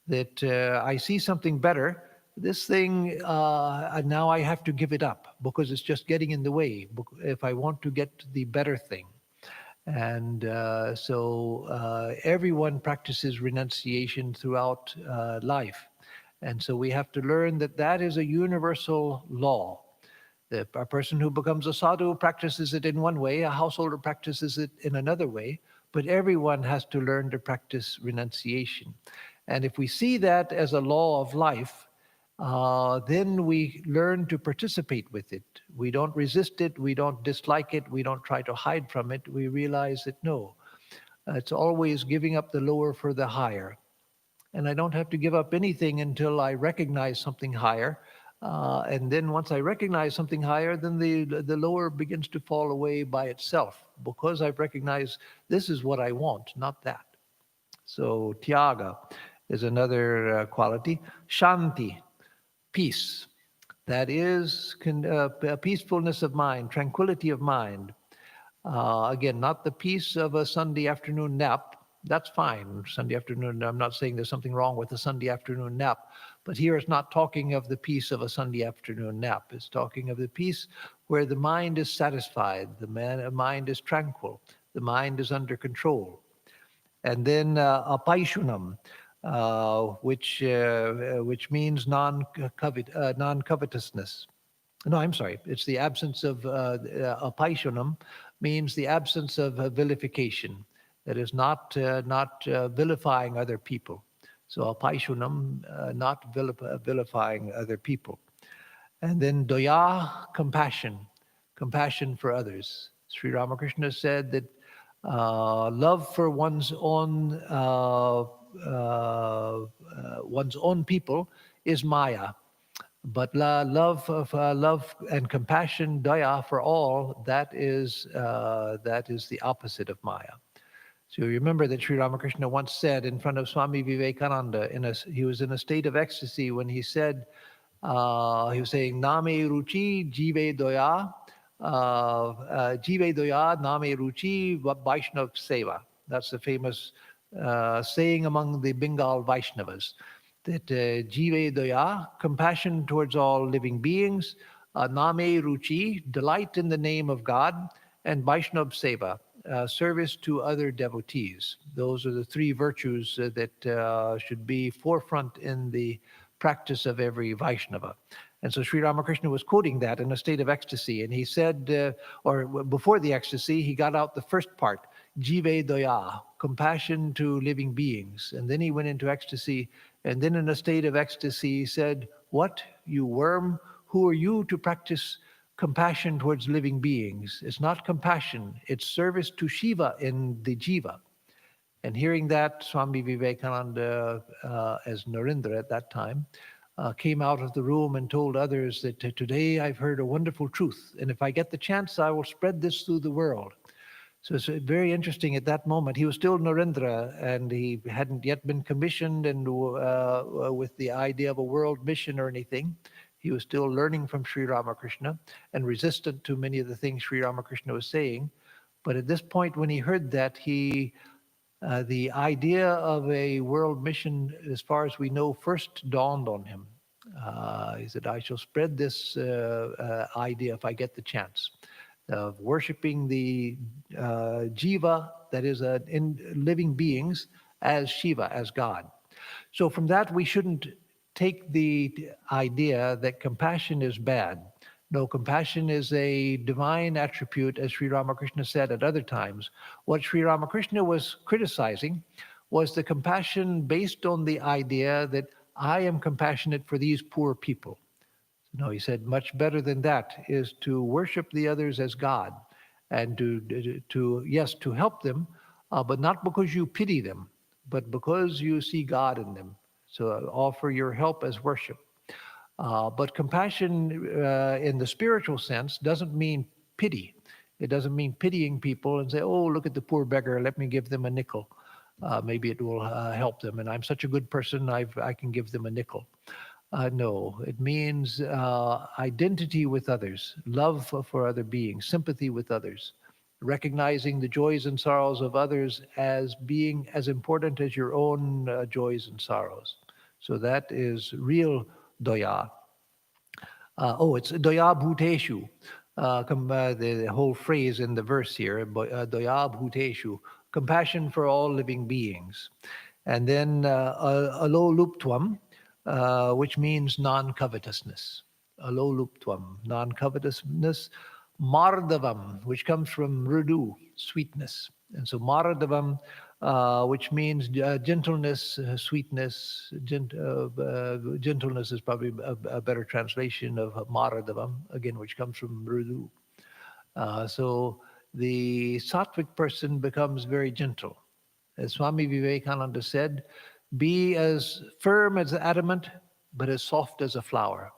That I see something better. This thing, now I have to give it up because it's just getting in the way if I want to get to the better thing. And so everyone practices renunciation throughout life. And so we have to learn that that is a universal law. A person who becomes a sadhu practices it in one way, a householder practices it in another way, but everyone has to learn to practice renunciation. And if we see that as a law of life, then we learn to participate with it. We don't resist it, we don't dislike it, we don't try to hide from it. We realize that no, it's always giving up the lower for the higher. And I don't have to give up anything until I recognize something higher. And then once I recognize something higher, then the lower begins to fall away by itself because I've recognized this is what I want, not that. So tyaga is another quality. Shanti, peace. That is peacefulness of mind, tranquility of mind. Again, not the peace of a Sunday afternoon nap. That's fine. Sunday afternoon, I'm not saying there's something wrong with a Sunday afternoon nap, But here it's not talking of the peace of a Sunday afternoon nap. It's talking of the peace where the mind is satisfied, the mind is tranquil, the mind is under control. And then apaishunam, which means non-covetousness. No, I'm sorry. It's the absence of apaishunam, means the absence of vilification. That is not vilifying other people. So apaishunam, not vilifying other people. And then doya, compassion for others. Sri Ramakrishna said that love for one's own people is maya, but love and compassion, daya for all, that is the opposite of maya. So you remember that Sri Ramakrishna once said in front of Swami Vivekananda, he was in a state of ecstasy when he said, he was saying, Name Ruchi, Jive Doya, Jive Doya, Name Ruchi, Vaishnav Seva. That's the famous saying among the Bengal Vaishnavas, that Jive Doya, compassion towards all living beings, Name Ruchi, delight in the name of God, and Vaishnav Seva, service to other devotees. Those are the three virtues that should be forefront in the practice of every Vaishnava. And so Sri Ramakrishna was quoting that in a state of ecstasy. And he said, or before the ecstasy, he got out the first part, Jive Doya, compassion to living beings. And then he went into ecstasy. And then in a state of ecstasy, he said, what, you worm, who are you to practice compassion towards living beings? It's not compassion, it's service to Shiva in the Jiva. And hearing that, Swami Vivekananda, as Narendra at that time, came out of the room and told others that today I've heard a wonderful truth, and if I get the chance, I will spread this through the world. So it's very interesting at that moment. He was still Narendra, and he hadn't yet been commissioned and with the idea of a world mission or anything. He was still learning from Sri Ramakrishna and resistant to many of the things Sri Ramakrishna was saying. But at this point, when he heard that, the idea of a world mission, as far as we know, first dawned on him. He said, I shall spread this idea if I get the chance of worshiping the jiva, that is in living beings, as Shiva, as God. So from that, we shouldn't take the idea that compassion is bad. No, compassion is a divine attribute, as Sri Ramakrishna said at other times. What Sri Ramakrishna was criticizing was the compassion based on the idea that I am compassionate for these poor people. No, he said, much better than that is to worship the others as God and to help them, but not because you pity them, but because you see God in them. So offer your help as worship. But compassion in the spiritual sense doesn't mean pity. It doesn't mean pitying people and say, oh, look at the poor beggar, let me give them a nickel. Maybe it will help them. And I'm such a good person, I can give them a nickel. No, it means identity with others, love for other beings, sympathy with others, recognizing the joys and sorrows of others as being as important as your own joys and sorrows. So that is real doya. It's doya bhuteshu. The whole phrase in the verse here, doya bhuteshu, compassion for all living beings. And then aloluptvam, which means non-covetousness. Aloluptvam, non-covetousness. Mardavam, which comes from mridu, sweetness. And so mardavam, which means gentleness, sweetness. Gentleness is probably a better translation of maradavam, again, which comes from mridu. So the sattvic person becomes very gentle. As Swami Vivekananda said, be as firm as adamant, but as soft as a flower.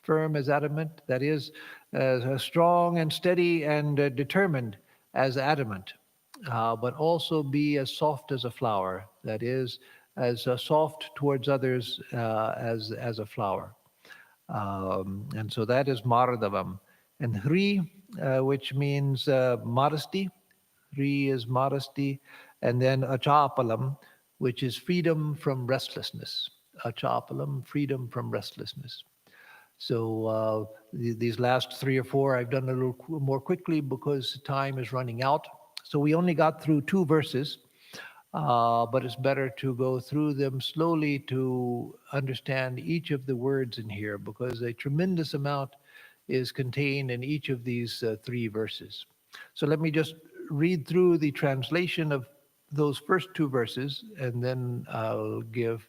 Firm as adamant, that is, as strong and steady and determined as adamant, but also be as soft as a flower, that is, as soft towards others as a flower. And so that is maradavam. And hri, which means modesty. Hri is modesty. And then achapalam, which is freedom from restlessness. achapalam, freedom from restlessness. So these last 3 or 4 I've done a little more quickly because time is running out. So we only got through 2 verses, but it's better to go through them slowly to understand each of the words in here, because a tremendous amount is contained in each of these 3 verses. So let me just read through the translation of those first 2 verses, and then I'll give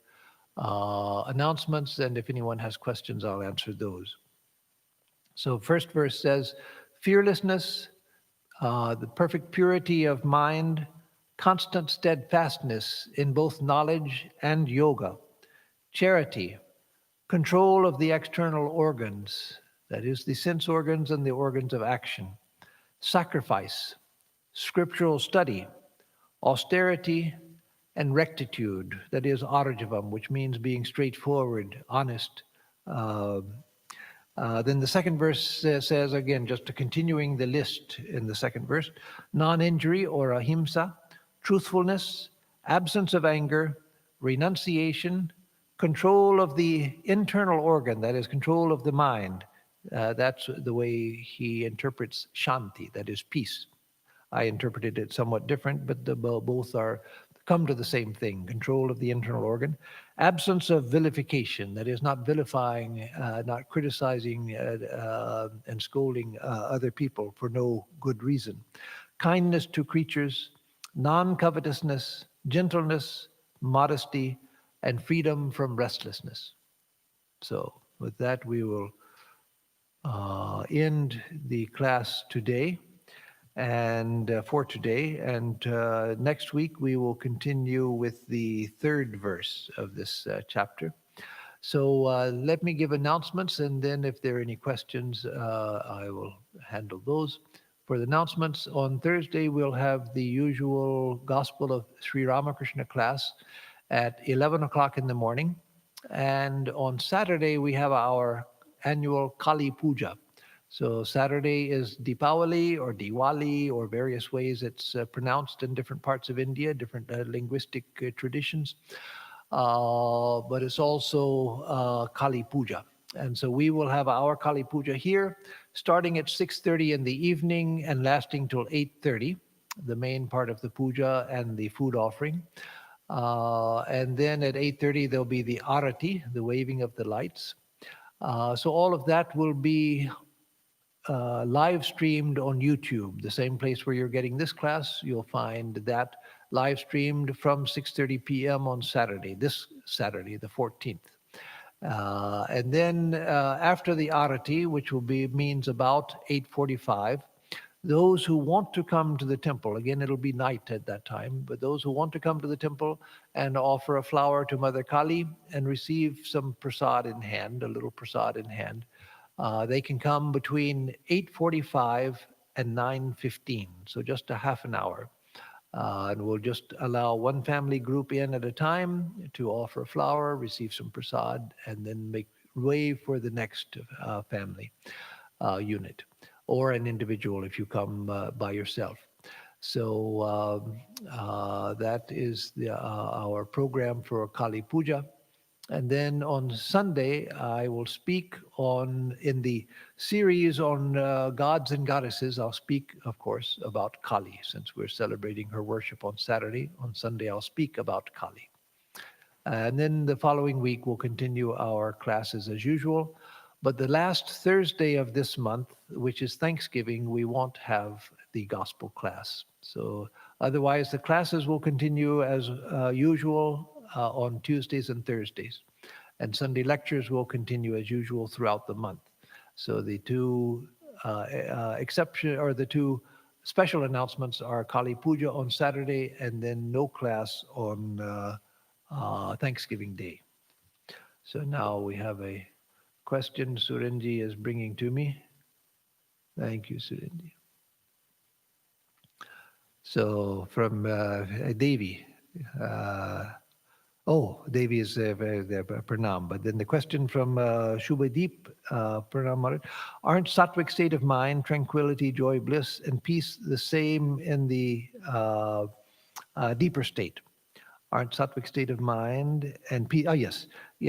announcements, and if anyone has questions, I'll answer those. So first verse says, fearlessness, the perfect purity of mind, constant steadfastness in both knowledge and yoga, charity, control of the external organs, that is, the sense organs and the organs of action, sacrifice, scriptural study, austerity, and rectitude, that is, arjavam, which means being straightforward, honest. Then the second verse says, again, just continuing the list in the second verse, non-injury or ahimsa, truthfulness, absence of anger, renunciation, control of the internal organ, that is, control of the mind. That's the way he interprets shanti, that is, peace. I interpreted it somewhat different, but both come to the same thing: control of the internal organ, absence of vilification, that is, not vilifying, not criticizing and scolding other people for no good reason, kindness to creatures, non-covetousness, gentleness, modesty, and freedom from restlessness. So with that, we will end the class today. And for today, and next week we will continue with the third verse of this chapter. So let me give announcements, and then if there are any questions, I will handle those. For the announcements, on Thursday we'll have the usual Gospel of Sri Ramakrishna class at 11 o'clock in the morning. And on Saturday we have our annual Kali Puja. So Saturday is Deepavali or Diwali, or various ways it's pronounced in different parts of India, different linguistic traditions. But it's also Kali Puja. And so we will have our Kali Puja here, starting at 6:30 in the evening and lasting till 8:30, the main part of the puja and the food offering. And then at 8:30, there'll be the arati, the waving of the lights. So all of that will be live streamed on YouTube, the same place where you're getting this class. You'll find that live streamed from 6:30 p.m. on Saturday, this Saturday, the 14th. And then after the arati, which will be means about 8:45, those who want to come to the temple, again, it'll be night at that time, but those who want to come to the temple and offer a flower to Mother Kali and receive some prasad in hand, a little prasad in hand, they can come between 8:45 and 9:15, so just a half an hour. And we'll just allow one family group in at a time to offer a flower, receive some prasad, and then make way for the next family unit, or an individual if you come by yourself. So that is our program for Kali Puja. And then on Sunday, I will speak in the series on gods and goddesses, I'll speak, of course, about Kali, since we're celebrating her worship on Saturday. On Sunday, I'll speak about Kali. And then the following week, we'll continue our classes as usual. But the last Thursday of this month, which is Thanksgiving, we won't have the gospel class. So otherwise, the classes will continue as usual on Tuesdays and Thursdays. And Sunday lectures will continue as usual throughout the month. So the two the two special announcements are Kali Puja on Saturday, and then no class on Thanksgiving Day. So now we have a question Surenji is bringing to me. Thank you, Surenji. So from Devi. Devi is Pranam. But then the question from Shubhadeep, Pranam, aren't sattvic state of mind, tranquility, joy, bliss, and peace the same in the deeper state? aren't sattvic state of mind and peace. Oh, yes.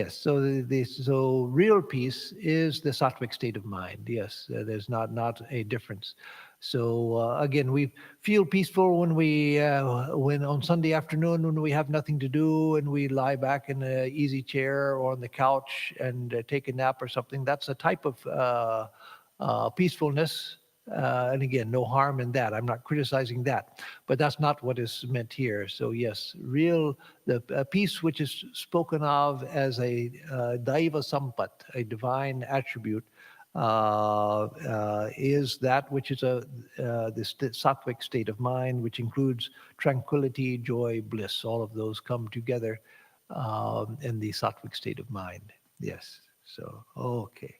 So so real peace is the sattvic state of mind. Yes, there's not a difference. So again, we feel peaceful when on Sunday afternoon when we have nothing to do and we lie back in an easy chair or on the couch and take a nap or something. That's a type of peacefulness. And again, no harm in that. I'm not criticizing that, but that's not what is meant here. So yes, the peace which is spoken of as a daiva sampat, a divine attribute, is that which is this sattvic state of mind, which includes tranquility, joy, bliss. All of those come together in the sattvic state of mind. Yes. So okay.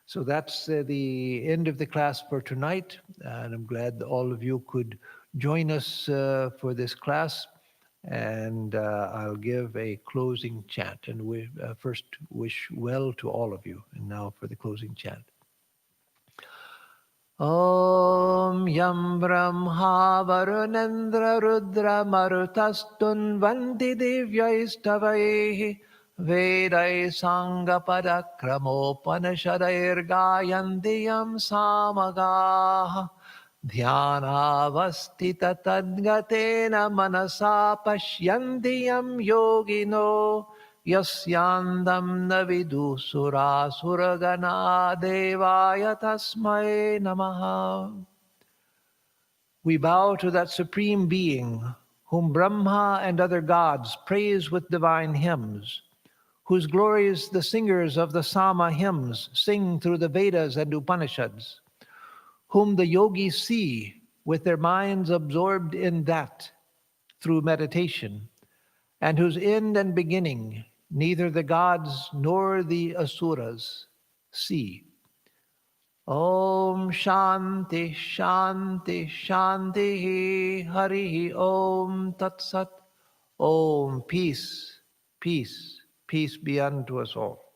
So that's the end of the class for tonight, and I'm glad that all of you could join us for this class. And I'll give a closing chant, and we first wish well to all of you. And now for the closing chant. Om Yam Brahma Varunendra Rudra Marutastun Vanti Divyaistavaihi Vedai Sangha Padakramopanishadair Gayanti Yam Samagaha Dhyanavastita Tadgatena Manasa Pashyanti Yam Yogino Yasyandam Navidu Sura Suragana Devaya Tasmai Namaha. We bow to that Supreme Being, whom Brahma and other gods praise with divine hymns, whose glories the singers of the Sama hymns sing through the Vedas and Upanishads, whom the yogis see with their minds absorbed in that through meditation, and whose end and beginning neither the gods nor the asuras see. Om Shanti Shanti Shanti Hari Om Tat Sat. Om Peace, peace, peace be unto us all.